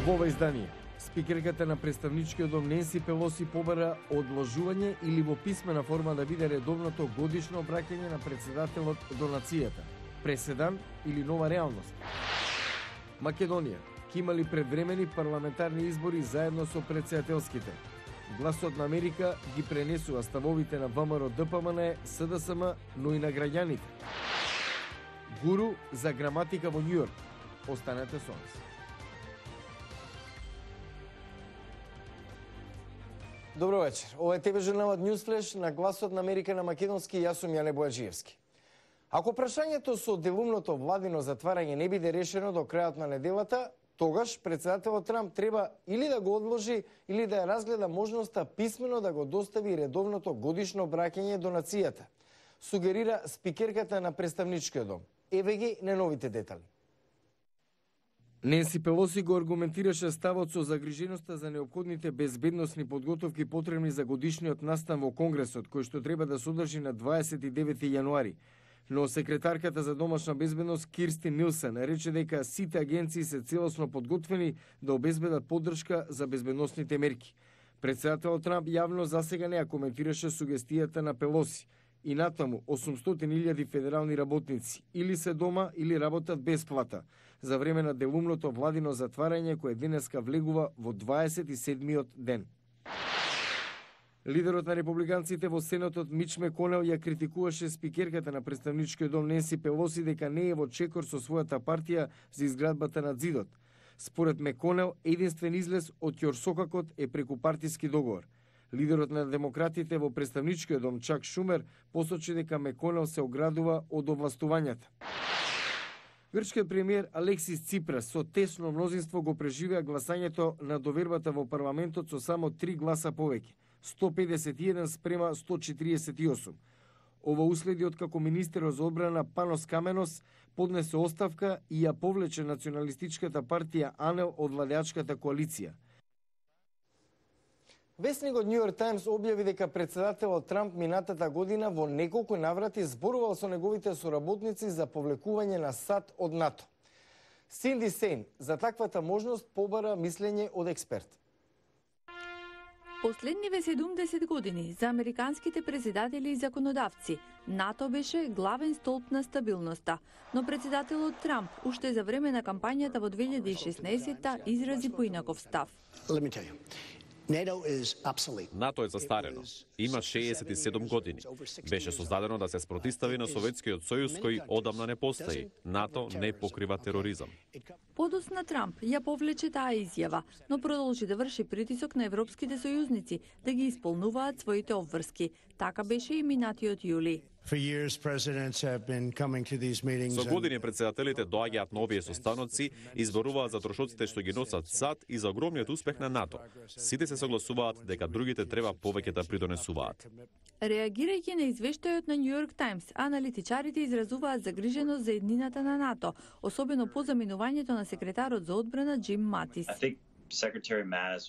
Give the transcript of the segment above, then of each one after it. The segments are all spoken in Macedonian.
Во ова издание, спикерката на представничкиот дом Ненси Пелоси побара одложување или во писмена форма да биде редовното годишно обраќање на председателот до нацијата. Преседан или нова реалност? Македонија ќе имали предвремени парламентарни избори заедно со председателските. Гласот на Америка ги пренесува ставовите на ВМРО, ДПМН, СДСМ, но и на граѓаните. Гуру за граматика во Њујорк. Останете со нас. Добро вечер. Ова е ТВ журналот Newsflash на Гласот на Америка на македонски. Јас сум Јане Бојаджиевски. Ако прашањето со делумното владино затварање не биде решено до крајот на неделата, тогаш председателот Трамп треба или да го одложи, или да ја разгледа можноста писмено да го достави редовното годишно обраќање до нацијата, сугерира спикерката на представничкиот дом. Еве ги најновите детали. Ненси Пелоси го аргументираше ставот со загриженоста за неопходните безбедносни подготовки потребни за годишниот настан во Конгресот, кој што треба да се одржи на 29 јануари. Но секретарката за домашна безбедност Кирстин Нилсен рече дека сите агенции се целосно подготвени да обезбедат поддршка за безбедносните мерки. Председателот Трамп јавно засега не ја коментираше сугестијата на Пелоси. И натаму 800.000 федерални работници или се дома или работат без плата за време на делумното владино затварање кое денеска влегува во 27-миот ден. Лидерот на републиканците во Сенатот Мич Меконел ја критикуваше спикерката на представничкиот дом Ненси Пелоси дека не е во чекор со својата партија за изградбата на ѕидот. Според Меконел, единствен излез од ќорсокакот е преку партиски договор. Лидерот на демократите во представничкиот дом Чак Шумер посочи дека Меконел се оградува од овластувањата. Грчкиот премиер Алексис Ципрас со тесно мнозинство го преживеа гласањето на довербата во парламентот со само 3 гласа повеќе, 151 спрема 148. Ова уследи откако министерот за одбрана Панос Каменос поднесе оставка и ја повлече националистичката партија АНЕЛ од владеачката коалиција. Весникот Нью Йорк Таймс објави дека председателот Трамп минатата година во неколку наврати зборувал со неговите соработници за повлекување на САД од НАТО. Синди Сейн за таквата можност побара мислење од експерт. Последниве 70 години за американските председатели и законодавци НАТО беше главен столб на стабилноста, но председателот Трамп уште за време на кампањата во 2016 изрази поинаков став. НАТО е застарено. Има 67 години. Беше создадено да се спротистави на Советскиот сојуз кој одамна не постои. НАТО не покрива тероризам. Подосна Трамп ја повлече таа изјава, но продолжи да врши притисок на европските сојузници да ги исполнуваат своите обврски. Така беше и минатиот јули. Со години председателите доаѓаат на овие состаноци и зборуваат за трошоците што ги носат САД и за огромниот успех на НАТО. Сите се согласуваат дека другите треба повеќе да придонесуваат. Реагирајќи на извештајот на Нью Йорк Таймс, аналитичарите изразуваат загриженост за еднината на НАТО, особено по заминувањето на секретарот за одбрана Џим Матис.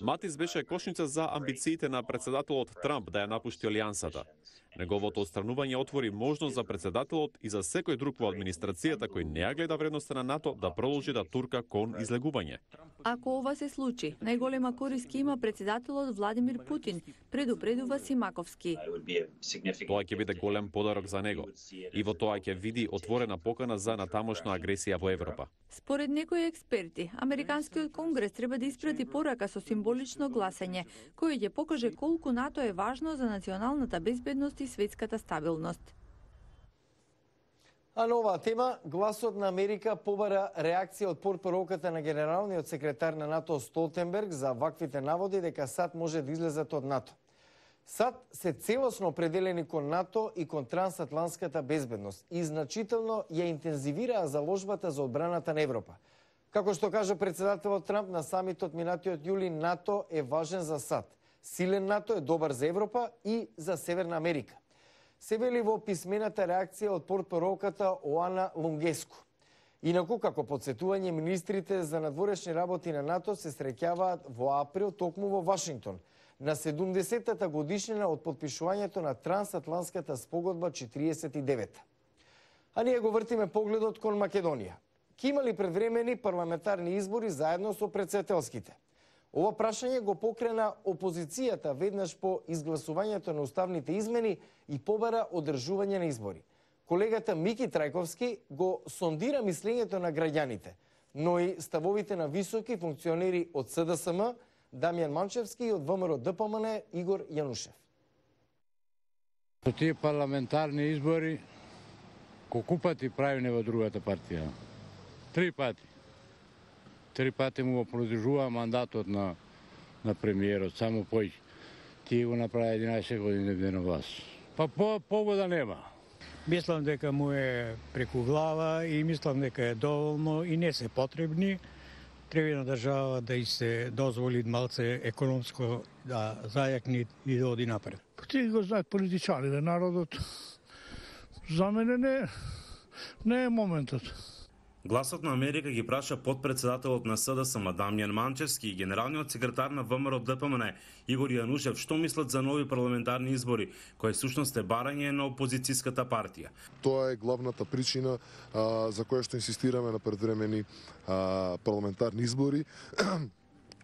Матис беше кошница за амбициите на председателот Трамп да ја напушти алијансата. Неговото отстранување отвори можност за председателот и за секој друг во администрацијата кој не ја гледа вредноста на НАТО да продолжи да турка кон излегување. Ако ова се случи, најголема корист ќе има председателот Владимир Путин, предупредува Симаковски. Тоа ќе биде голем подарок за него и во тоа ќе види отворена покана за натамошна агресија во Европа. Според некои експерти, Американскиот конгрес треба да испрати порака со символично гласање, кој ќе покаже колку НАТО е важно за националната безбедност и светската стабилност. А на оваа тема, Гласот на Америка побара реакција од портпаролката на генералниот секретар на НАТО Столтенберг за ваквите наводи дека САД може да излезат од НАТО. САД се целосно определени кон НАТО и кон трансатлантската безбедност и значително ја интензивираа заложбата за одбраната на Европа. Како што кажа председателот Трамп на самитот минатиот јули, НАТО е важен за САД. Силен НАТО е добар за Европа и за Северна Америка. Се вели во писмената реакција од портпаролката Оана Лунгеску. Инаку, како подсетување, министрите за надворешни работи на НАТО се среќаваат во април токму во Вашингтон, на 70-та годишнина од подпишувањето на трансатлантската спогодба 49. А ние го вртиме погледот кон Македонија. Ке има ли предвремени парламентарни избори заедно со претседателските? Ова прашање го покрена опозицијата веднаш по изгласувањето на уставните измени и побара одржување на избори. Колегата Мики Трајковски го сондира мислењето на граѓаните, но и ставовите на високи функционери од СДСМ, Дамјан Манчевски и од ВМРО-ДПМН Игор Јанушев. Со тие парламентарни избори колку пати правиме во другата партија? 3 пати. 3 пати му го продолжува мандатот на премиерот, само пој. Тие го направи 11 години на власт. Па повода нема. Мислам дека му е преку глава и мислам дека е доволно и не се потребни. Треба на држава да и се дозволи малце економско да зајакни и да оди напред. Тие го знаат политичарите, народот. За мене не е моментот. Гласот на Америка ги праша подпредседателот на СДСМ Дамјан Манчевски и генералниот секретар на ВМРО-ДПМН Игор Јанушев што мислат за нови парламентарни избори, кој всушност е барање на опозицијската партија. Тоа е главната причина за која што инсистираме на предвремени парламентарни избори.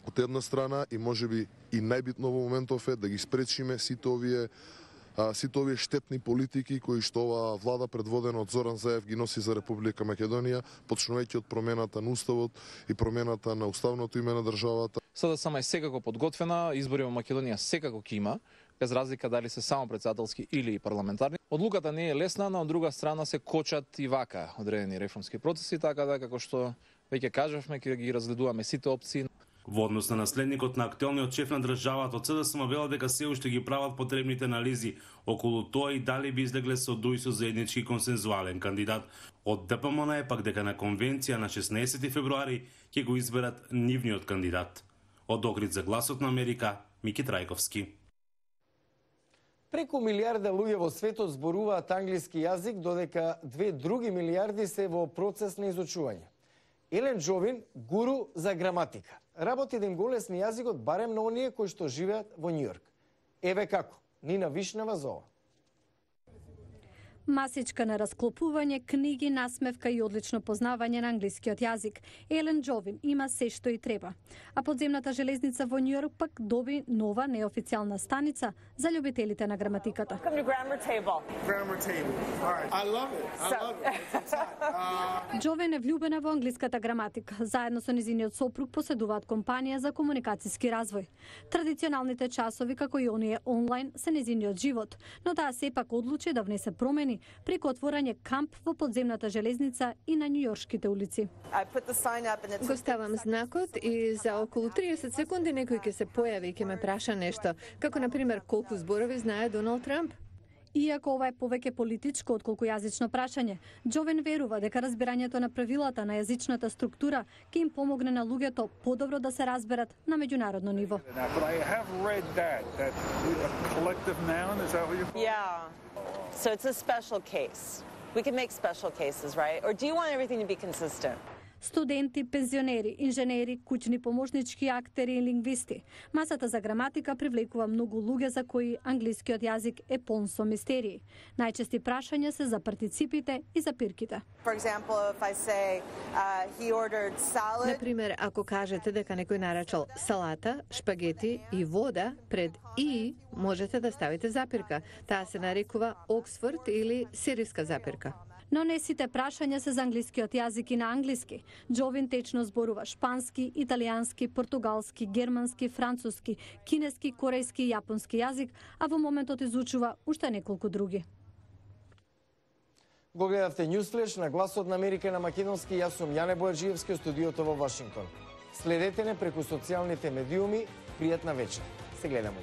Од една страна и можеби и најбитно во моментов е да ги спречиме сите овие штетни политики кои што оваа влада предводена од Зоран Заев ги носи за Република Македонија, почнувајќи од промената на уставот и промената на уставното име на државата. СДСМ е секако подготвена, избори во Македонија секако ќе има, без разлика дали се само претседателски или парламентарни. Одлуката не е лесна, но од друга страна се кочат и вака одредени реформски процеси, така да како што веќе кажавме, ќе ги разгледуваме сите опции. Во однос на наследникот на актуелниот шеф на државата од СДСМ вела дека се уште ги прават потребните анализи околу тоа и дали би излегле со дуј со заеднички консензуален кандидат. Од ДПМН е пак дека на конвенција на 16 февруари ќе го изберат нивниот кандидат. Од Охрид за Гласот на Америка, Мики Трајковски. Преку милиарда луѓе во светот зборуваат англиски јазик, додека 2 други милиарди се во процес на изучување. Елен Джовин, гуру за граматика, работи да им го лесни јазикот барем на оние кои што живеат во Њујорк. Еве како, Нина Вишнева за ова. Масичка на расклопување, книги, насмевка и одлично познавање на англискиот јазик. Елен Джовин има се што и треба. А подземната железница во Њујорк пак доби нова неофицијална станица за љубителите на граматиката. Джовин е влюбена во англиската граматика. Заедно со низиниот сопруг поседуваат компанија за комуникацијски развој. Традиционалните часови, како и оние онлайн, се низиниот живот, но таа сепак одлучи да внесе промени преку отворање камп во подземната железница и на њујоршките улици. Го ставам знакот и за околу 30 секунди некој ќе се појави и ќе ме праша нешто, како на пример колку зборови знае Доналд Трамп. Иако ова е повеќе политичко отколку јазично прашање, Джовен верува дека разбирањето на правилата на јазичната структура ќе им помогне на луѓето подобро да се разберат на меѓународно ниво. So it's a special case. We can make special cases, right? Or do you want everything to be consistent? Студенти, пензионери, инженери, куќни помошнички актери и лингвисти. Масата за граматика привлекува многу луѓе за кои англискиот јазик е полн со мистерии. Најчести прашања се за партиципите и за пирките. Например, ако кажете дека некој нарачал салата, шпагети и вода пред и, можете да ставите запирка. Таа се нарекува Оксфорд или сириска запирка. Но не сите прашања се за англискиот јазик и на англиски. Джовин течно зборува шпански, италијански, португалски, германски, француски, кинески, корејски и јапонски јазик, а во моментот изучува уште неколку други. Го гледавте Њусфлеш на Гласот на Америка на македонски. Јас сум Јане Бојаджиевски од студиото во Вашингтон. Следете не преку социјалните медиуми. Пријатна вечер. Се гледаме.